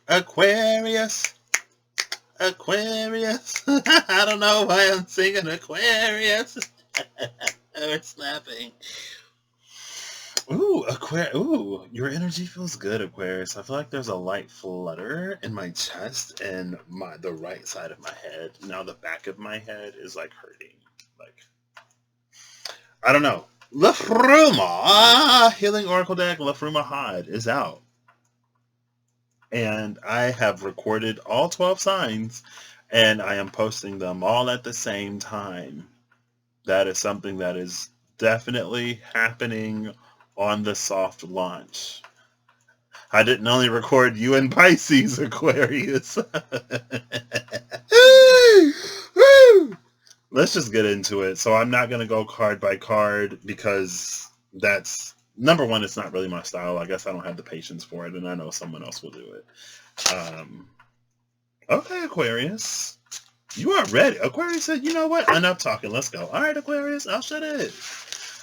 Aquarius. Aquarius. I don't know why I'm singing Aquarius. We're snapping. Ooh, Aquarius. Ooh, your energy feels good, Aquarius. I feel like there's a light flutter in my chest and the right side of my head. Now the back of my head is like hurting. Like, I don't know. Lafruma Healing Oracle deck Lafruma Hod is out. And I have recorded all 12 signs and I am posting them all at the same time. That is something that is definitely happening on the soft launch. I didn't only record you and Pisces, Aquarius. Let's just get into it. So I'm not going to go card by card because that's, number one, it's not really my style. I guess I don't have the patience for it, and I know someone else will do it. Okay, Aquarius. You are ready. Aquarius said, you know what? Enough talking. Let's go. All right, Aquarius. I'll shut it.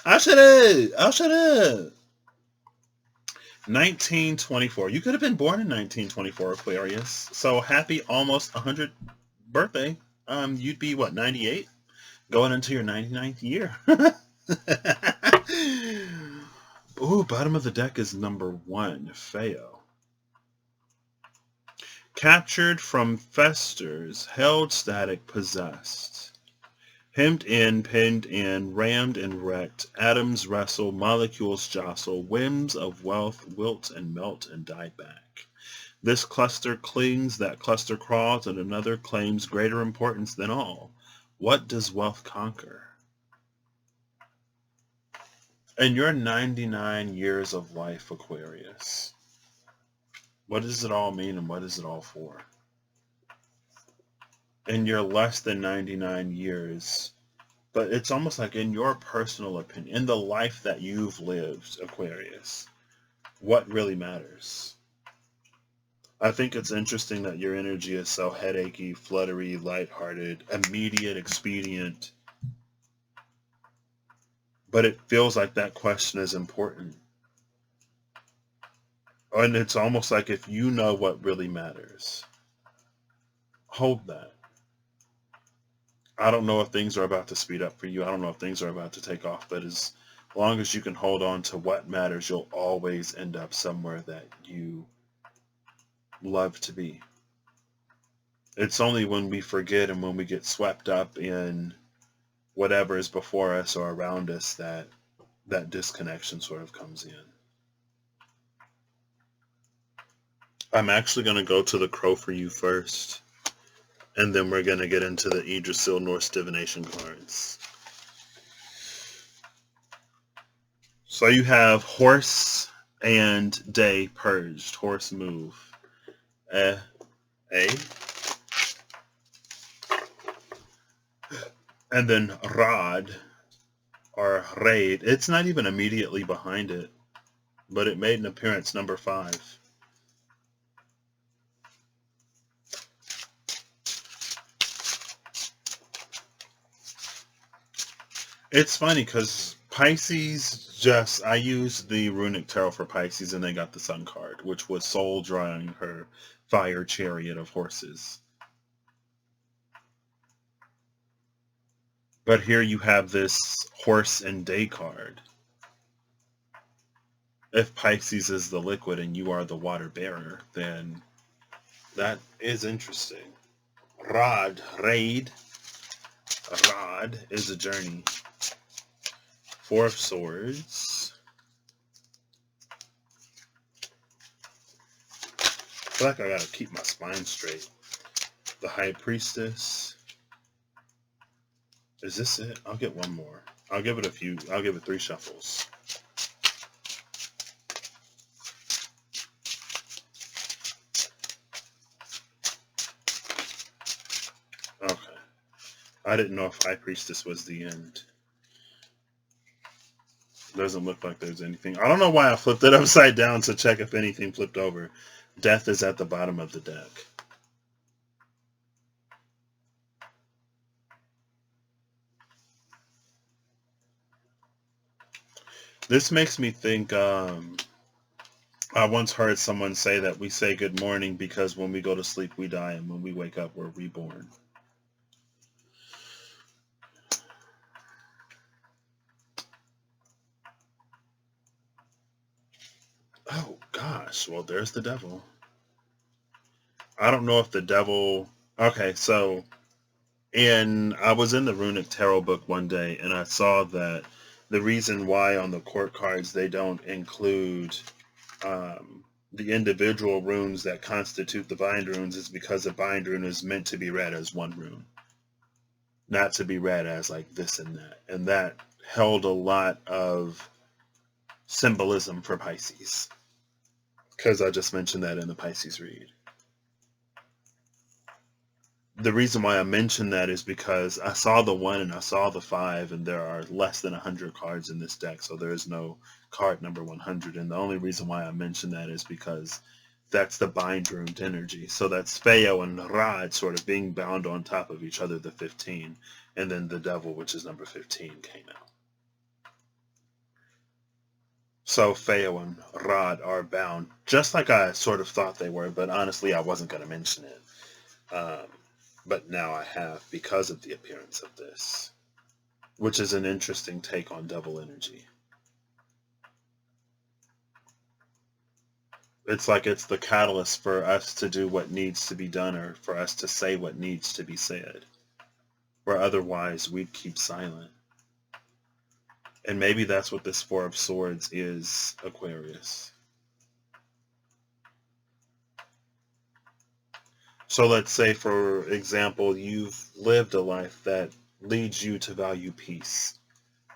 1924. You could have been born in 1924, Aquarius. So happy almost 100th birthday. You'd be, what, 98? Going into your 99th year. Ooh, bottom of the deck is number 1, Thaw. Captured from festers, held static, possessed. Hemmed in, pinned in, rammed and wrecked, atoms wrestle, molecules jostle, whims of wealth wilt and melt and die back. This cluster clings, that cluster crawls, and another claims greater importance than all. What does wealth conquer? In your 99 years of life, Aquarius, what does it all mean and what is it all for? In your less than 99 years, but it's almost like in your personal opinion, in the life that you've lived, Aquarius, what really matters? I think it's interesting that your energy is so headachy, fluttery, lighthearted, immediate, expedient. But it feels like that question is important. And it's almost like if you know what really matters, hold that. I don't know if things are about to speed up for you. I don't know if things are about to take off. But as long as you can hold on to what matters, you'll always end up somewhere that you love to be. It's only when we forget and when we get swept up in whatever is before us or around us that that disconnection sort of comes in. I'm actually going to go to the crow for you first, and then we're going to get into the Yggdrasil Norse divination cards. So you have horse and day purged, horse move. A. And then rod or raid. It's not even immediately behind it, but it made an appearance, number 5. It's funny because Pisces I used the runic tarot for Pisces and they got the sun card, which was Soul drawing her fire chariot of horses. But here you have this horse and day card. If Pisces is the liquid and you are the water bearer, then that is interesting. Raid. Rod is a journey. 4 of Swords. I feel like I gotta keep my spine straight. The High Priestess. Is this it? I'll get one more. I'll give it 3 shuffles. Okay. I didn't know if High Priestess was the end. Doesn't look like there's anything. I don't know why I flipped it upside down to check if anything flipped over. Death is at the bottom of the deck. This makes me think I once heard someone say that we say good morning because when we go to sleep we die, and when we wake up we're reborn. Oh gosh, well there's the devil. I don't know if the devil. Okay, so I was in the runic tarot book one day, and I saw that the reason why on the court cards they don't include the individual runes that constitute the bind runes is because a bind rune is meant to be read as one rune, not to be read as like this and that. And that held a lot of symbolism for Pisces, because I just mentioned that in the Pisces read. The reason why I mentioned that is because I saw the 1 and I saw the 5, and there are less than 100 cards in this deck, so there is no card number 100. And the only reason why I mentioned that is because that's the bind ruined energy. So that's Thaw and Rad sort of being bound on top of each other, the 15, and then the devil, which is number 15, came out. So Thaw and Rad are bound, just like I sort of thought they were, but honestly I wasn't going to mention it. But now I have, because of the appearance of this, which is an interesting take on devil energy. It's like it's the catalyst for us to do what needs to be done, or for us to say what needs to be said, where otherwise we'd keep silent. And maybe that's what this 4 of Swords is, Aquarius. So let's say, for example, you've lived a life that leads you to value peace.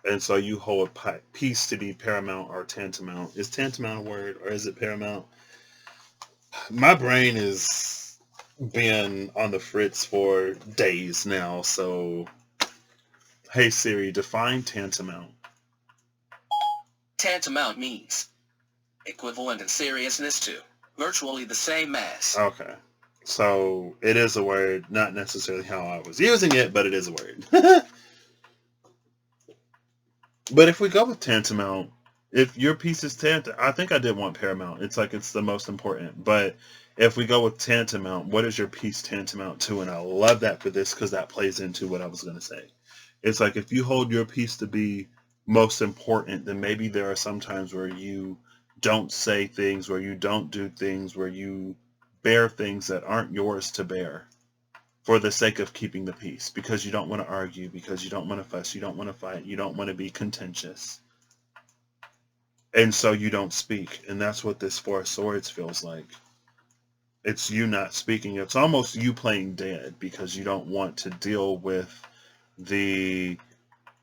And so you hold peace to be paramount or tantamount. Is tantamount a word, or is it paramount? My brain has been on the fritz for days now, so hey Siri, define tantamount. Tantamount means equivalent in seriousness to, virtually the same as. Okay. So it is a word, not necessarily how I was using it, but it is a word. But if we go with tantamount, if your piece is tantamount, I think I did want paramount. It's like it's the most important. But if we go with tantamount, what is your piece tantamount to? And I love that for this, because that plays into what I was going to say. It's like if you hold your piece to be most important, then maybe there are some times where you don't say things, where you don't do things, where you bear things that aren't yours to bear, for the sake of keeping the peace, because you don't want to argue, because you don't want to fuss, you don't want to fight, you don't want to be contentious. And so you don't speak. And that's what this 4 of Swords feels like. It's you not speaking. It's almost you playing dead, because you don't want to deal with the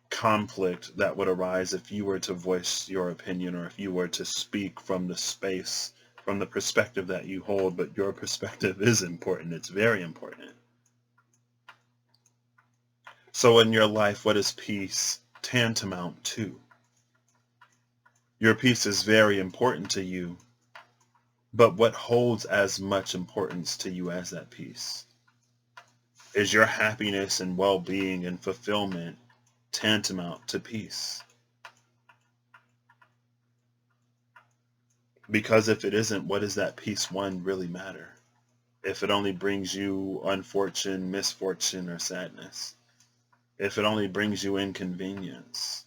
conflict that would arise if you were to voice your opinion, or if you were to speak from the space, from the perspective that you hold. But your perspective is important. It's very important. So in your life, what is peace tantamount to? Your peace is very important to you, but what holds as much importance to you as that peace? Is your happiness and well-being and fulfillment tantamount to peace? Because if it isn't, what does that peace one really matter? If it only brings you unfortune, misfortune, or sadness. If it only brings you inconvenience.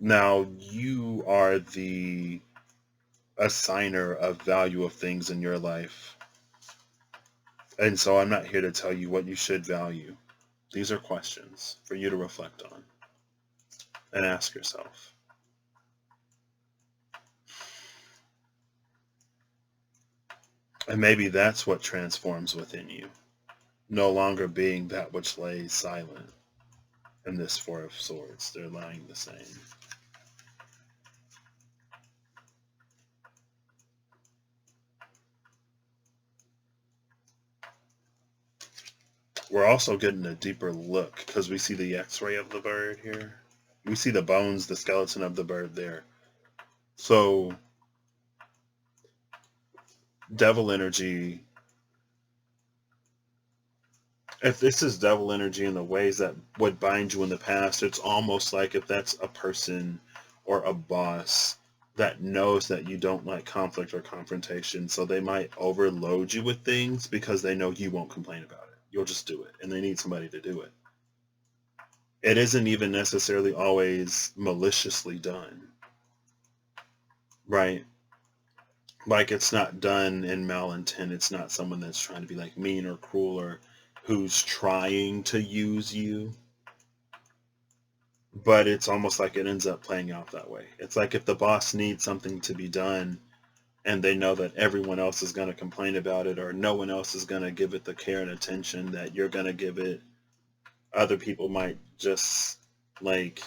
Now, you are the assigner of value of things in your life. And so I'm not here to tell you what you should value. These are questions for you to reflect on and ask yourself. And maybe that's what transforms within you. No longer being that which lays silent. In this 4 of Swords, they're lying the same. We're also getting a deeper look, because we see the x-ray of the bird here. We see the bones, the skeleton of the bird there. So, devil energy, if this is devil energy in the ways that would bind you in the past, it's almost like if that's a person or a boss that knows that you don't like conflict or confrontation, so they might overload you with things because they know you won't complain about it. You'll just do it, and they need somebody to do it. It isn't even necessarily always maliciously done, right? Like, it's not done in malintent. It's not someone that's trying to be like mean or cruel or who's trying to use you. But it's almost like it ends up playing out that way. It's like if the boss needs something to be done and they know that everyone else is going to complain about it, or no one else is going to give it the care and attention that you're going to give it, other people might just like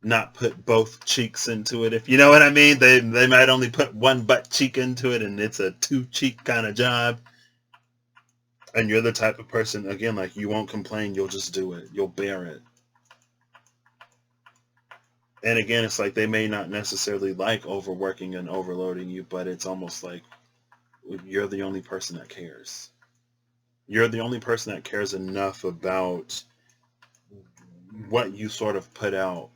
not put both cheeks into it, if you know what I mean. They might only put one butt cheek into it and it's a two cheek kind of job. And you're the type of person, again, like, you won't complain, you'll just do it, you'll bear it. And again, it's like they may not necessarily like overworking and overloading you, but it's almost like you're the only person that cares. You're the only person that cares enough about what you sort of put out,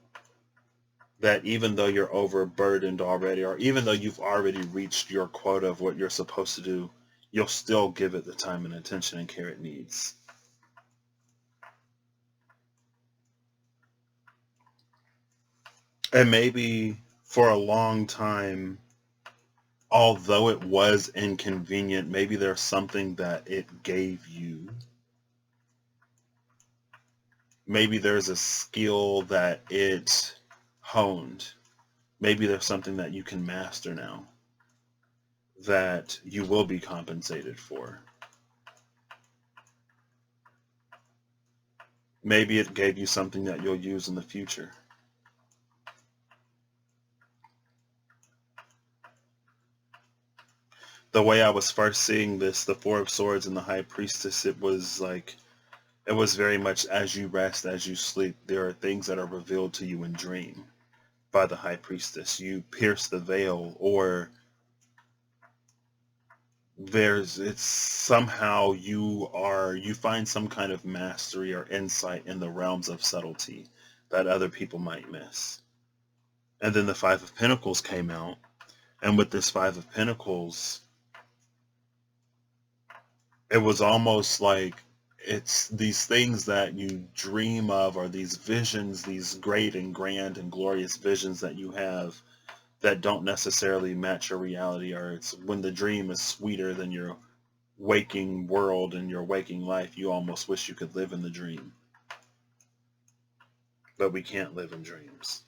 that even though you're overburdened already, or even though you've already reached your quota of what you're supposed to do, you'll still give it the time and attention and care it needs. And maybe for a long time, although it was inconvenient, maybe there's something that it gave you. Maybe there's a skill that it honed. Maybe there's something that you can master now that you will be compensated for. Maybe it gave you something that you'll use in the future. The way I was first seeing this, the Four of Swords and the High Priestess, it was very much as you rest, as you sleep, there are things that are revealed to you in dream by the High Priestess. You pierce the veil, or it's somehow you find some kind of mastery or insight in the realms of subtlety that other people might miss. And then the Five of Pentacles came out, and with this Five of Pentacles, it was almost like it's these things that you dream of, or these visions, these great and grand and glorious visions that you have that don't necessarily match your reality, or it's when the dream is sweeter than your waking world and your waking life, you almost wish you could live in the dream. But we can't live in dreams.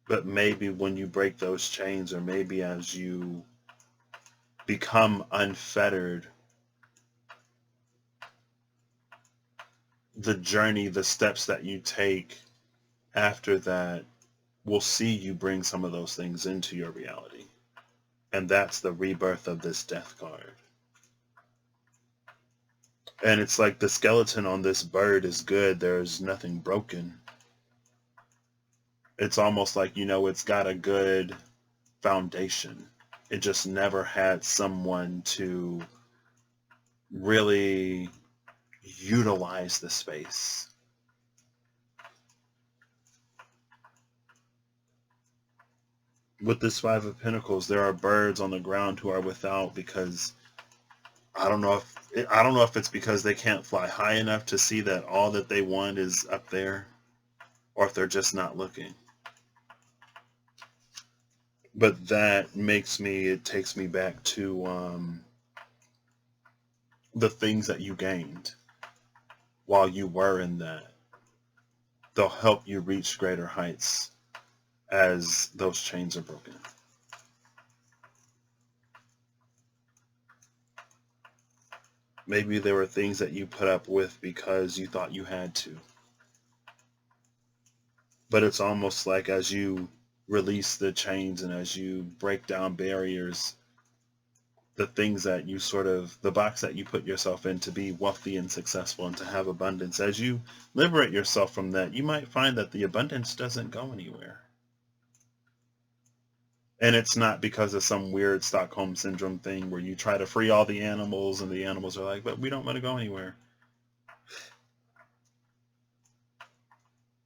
But maybe when you break those chains, or maybe as you become unfettered, the journey, the steps that you take after that will see you bring some of those things into your reality. And that's the rebirth of this Death card. And it's like the skeleton on this bird is good. There's nothing broken. It's almost like, it's got a good foundation. It just never had someone to really utilize the space. With this Five of Pentacles, there are birds on the ground who are without because I don't know if it's because they can't fly high enough to see that all that they want is up there, or if they're just not looking. But it takes me back to the things that you gained while you were in that. They'll help you reach greater heights as those chains are broken. Maybe there were things that you put up with because you thought you had to. But it's almost like as you release the chains and as you break down barriers, the things that you the box that you put yourself in to be wealthy and successful and to have abundance, as you liberate yourself from that, you might find that the abundance doesn't go anywhere. And it's not because of some weird Stockholm Syndrome thing where you try to free all the animals and the animals are like, but we don't want to go anywhere.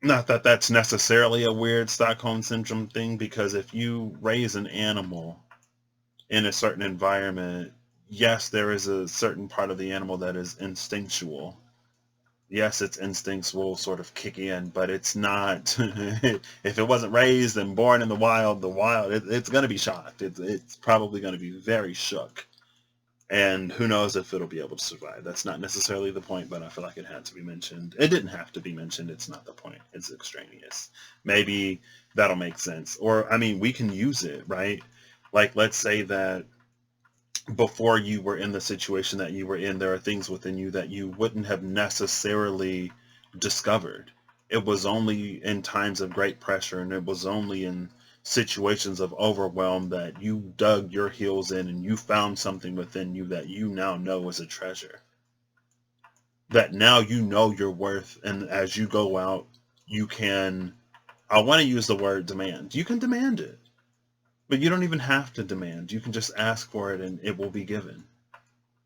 Not that that's necessarily a weird Stockholm Syndrome thing, because if you raise an animal in a certain environment, yes, there is a certain part of the animal that is instinctual. Yes, its instincts will sort of kick in, but it's not. If it wasn't raised and born in the wild, it's going to be shocked. It's probably going to be very shook. And who knows if it'll be able to survive. That's not necessarily the point, but I feel like it had to be mentioned. It didn't have to be mentioned. It's not the point. It's extraneous. Maybe that'll make sense. Or, I mean, we can use it, right? Like, let's say that before you were in the situation that you were in, there are things within you that you wouldn't have necessarily discovered. It was only in times of great pressure, and it was only in situations of overwhelm that you dug your heels in and you found something within you that you now know is a treasure. That now you know your worth, and as you go out, you can, I want to use the word demand. You can demand it. But you don't even have to demand. You can just ask for it and it will be given.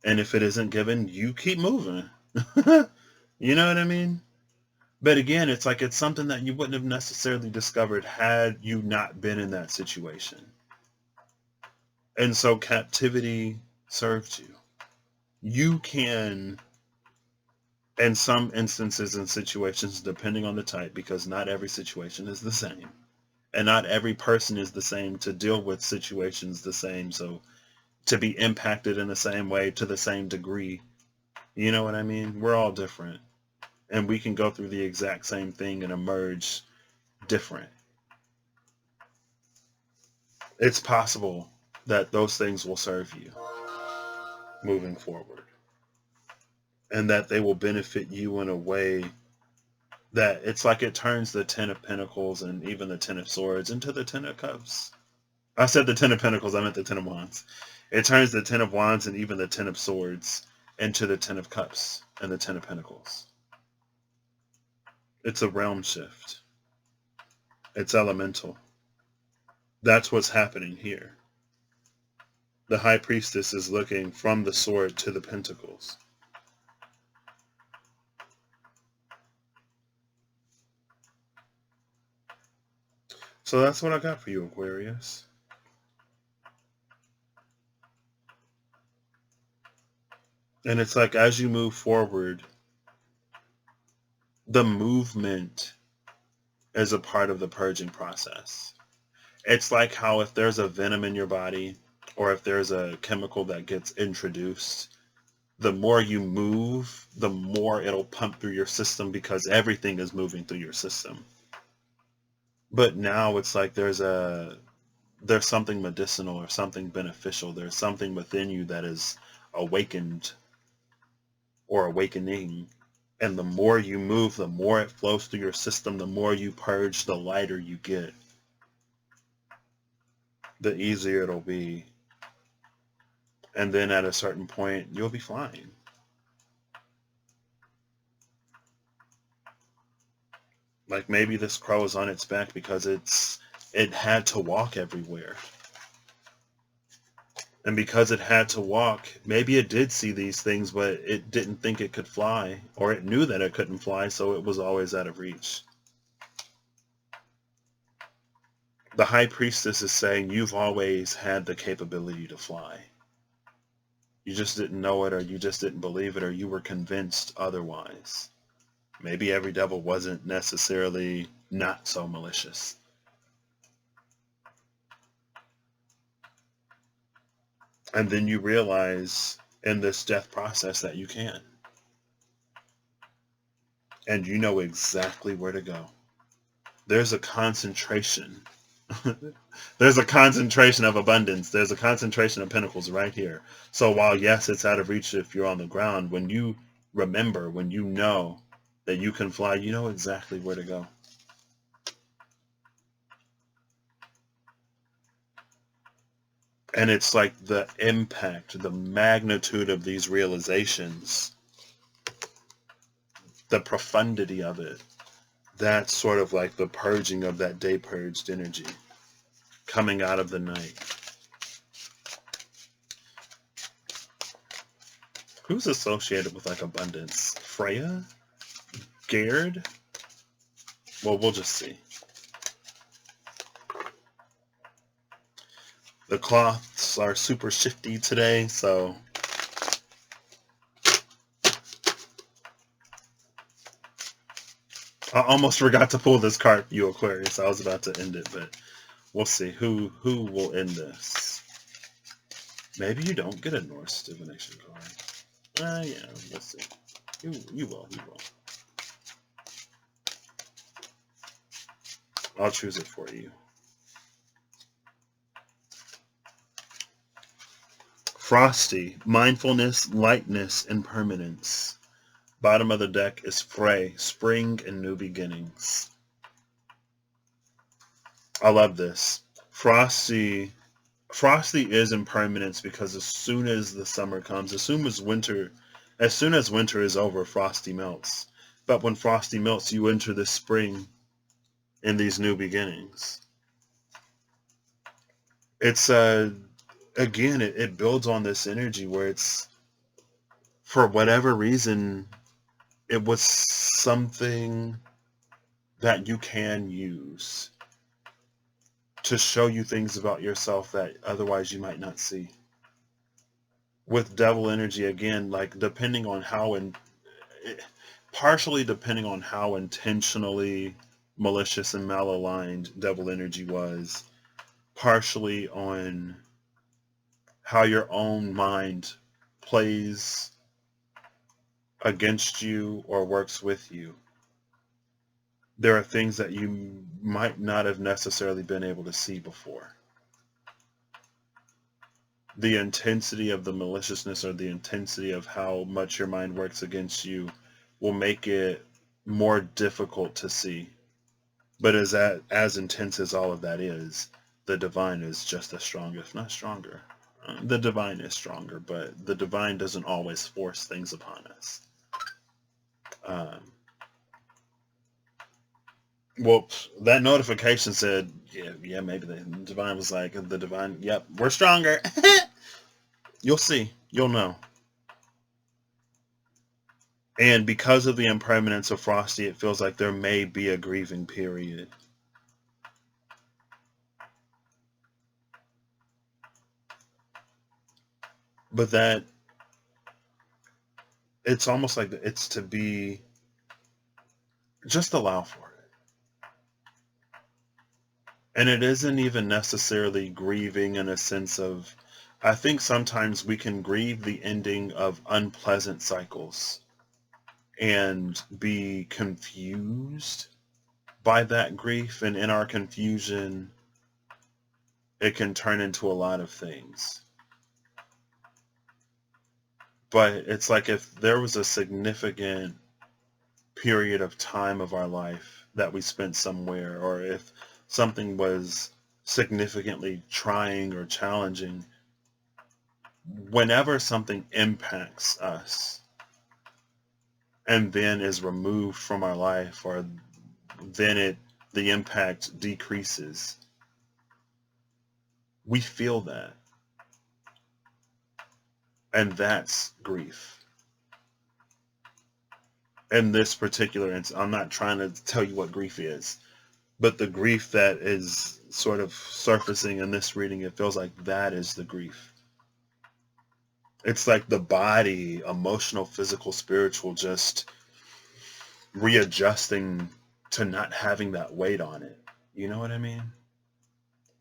And if it isn't given, you keep moving. You know what I mean? But again, it's like it's something that you wouldn't have necessarily discovered had you not been in that situation. And so captivity served you. You can, in some instances and situations, depending on the type, because not every situation is the same. And not every person is the same to deal with situations the same. So to be impacted in the same way to the same degree. You know what I mean? We're all different. And we can go through the exact same thing and emerge different. It's possible that those things will serve you moving forward. And that they will benefit you in a way that it's like it turns the Ten of Pentacles and even the Ten of Swords into the Ten of Cups. I said the Ten of Pentacles, I meant the Ten of Wands. It turns the Ten of Wands and even the Ten of Swords into the Ten of Cups and the Ten of Pentacles. It's a realm shift. It's elemental. That's what's happening here. The High Priestess is looking from the sword to the pentacles. So that's what I got for you, Aquarius. And it's like as you move forward, the movement is a part of the purging process. It's like how if there's a venom in your body or if there's a chemical that gets introduced, the more you move, the more it'll pump through your system because everything is moving through your system. But now it's like there's something medicinal or something beneficial. There's something within you that is awakened or awakening. And the more you move, the more it flows through your system, the more you purge, the lighter you get. The easier it'll be. And then at a certain point, you'll be fine. Like maybe this crow is on its back because it had to walk everywhere. And because it had to walk, maybe it did see these things, but it didn't think it could fly, or it knew that it couldn't fly, so it was always out of reach. The High Priestess is saying you've always had the capability to fly. You just didn't know it, or you just didn't believe it, or you were convinced otherwise. Maybe every devil wasn't necessarily not so malicious. And then you realize in this death process that you can. And you know exactly where to go. There's a concentration. There's a concentration of abundance. There's a concentration of pentacles right here. So while, yes, it's out of reach if you're on the ground, when you remember, when you know that you can fly, you know exactly where to go. And it's like the impact, the magnitude of these realizations, the profundity of it. That's sort of like the purging of that day purged energy coming out of the night. Who's associated with like abundance? Freya? Gerd? Well, we'll just see. The cloths are super shifty today, so I almost forgot to pull this card for you, Aquarius. I was about to end it, but we'll see who will end this. Maybe you don't get a Norse divination card. Yeah, we'll see. You will. I'll choose it for you. Frosty, mindfulness, lightness, and permanence. Bottom of the deck is Frey, spring and new beginnings. I love this. Frosty is impermanence because as soon as the summer comes, as soon as winter is over, Frosty melts. But when Frosty melts, you enter the spring and these new beginnings. It's again, it builds on this energy where it's, for whatever reason, it was something that you can use to show you things about yourself that otherwise you might not see. With devil energy, again, like partially depending on how intentionally malicious and malaligned devil energy was, partially on how your own mind plays against you or works with you. There are things that you might not have necessarily been able to see before. The intensity of the maliciousness or the intensity of how much your mind works against you will make it more difficult to see. But as intense as all of that is, the divine is just as strong, if not stronger. The divine is stronger, but the divine doesn't always force things upon us. Well, that notification said, yeah, maybe the divine was like, the divine, yep, we're stronger. You'll see. You'll know. And because of the impermanence of Frosty, it feels like there may be a grieving period. But that, it's almost like it's to be, just allow for it. And it isn't even necessarily grieving in a sense of, I think sometimes we can grieve the ending of unpleasant cycles and be confused by that grief. And in our confusion, it can turn into a lot of things. But it's like if there was a significant period of time of our life that we spent somewhere, or if something was significantly trying or challenging, whenever something impacts us and then is removed from our life, or then the impact decreases, we feel that. And that's grief. In this particular instance, I'm not trying to tell you what grief is, but the grief that is sort of surfacing in this reading, it feels like that is the grief. It's like the body, emotional, physical, spiritual, just readjusting to not having that weight on it. You know what I mean?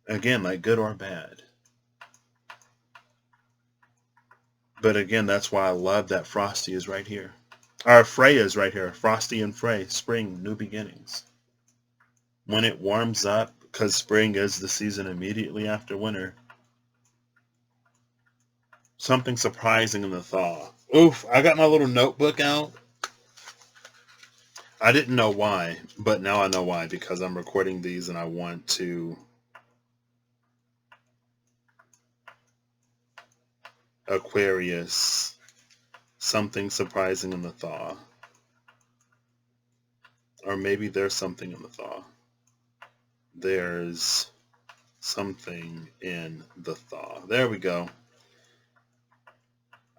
Again, like good or bad. But again, that's why I love that Frosty is right here. Our Frey is right here. Frosty and Frey, spring, new beginnings. When it warms up, because spring is the season immediately after winter, something surprising in the thaw. Oof, I got my little notebook out. I didn't know why, but now I know why, because I'm recording these and I want to Aquarius, something surprising in the thaw. Or maybe there's something in the thaw. There's something in the thaw. There we go.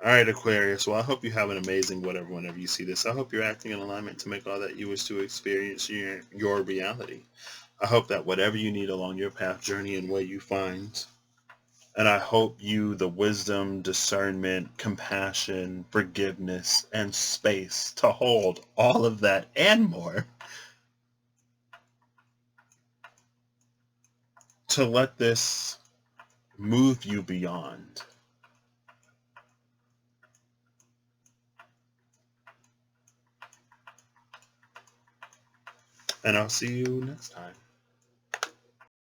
All right, Aquarius. Well, I hope you have an amazing whenever you see this. I hope you're acting in alignment to make all that you wish to experience your reality. I hope that whatever you need along your path, journey, and way you find. And I hope you the wisdom, discernment, compassion, forgiveness, and space to hold all of that and more to let this move you beyond. And I'll see you next time.